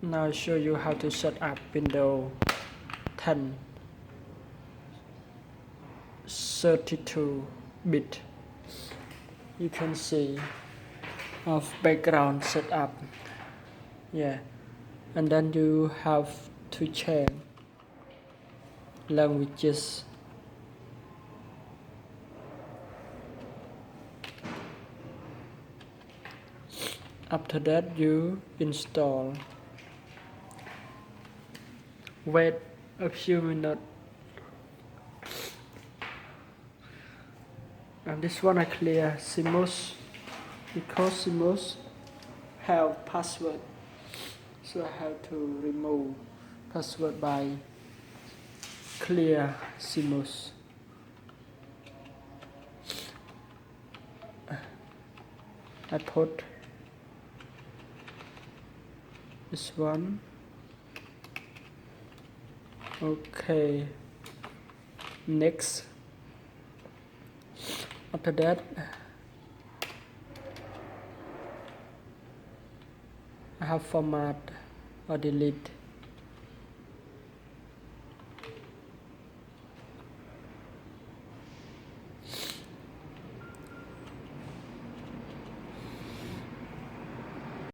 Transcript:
Now I show you how to set up Windows 10 32-bit. You can see of background setup. Yeah, and then you have to change languages. After that you install. Wait a few minutes. And this one I clear CMOS because CMOS have password, so I have to remove password by clear CMOS. I put this one. Okay, next. After that I have format or delete.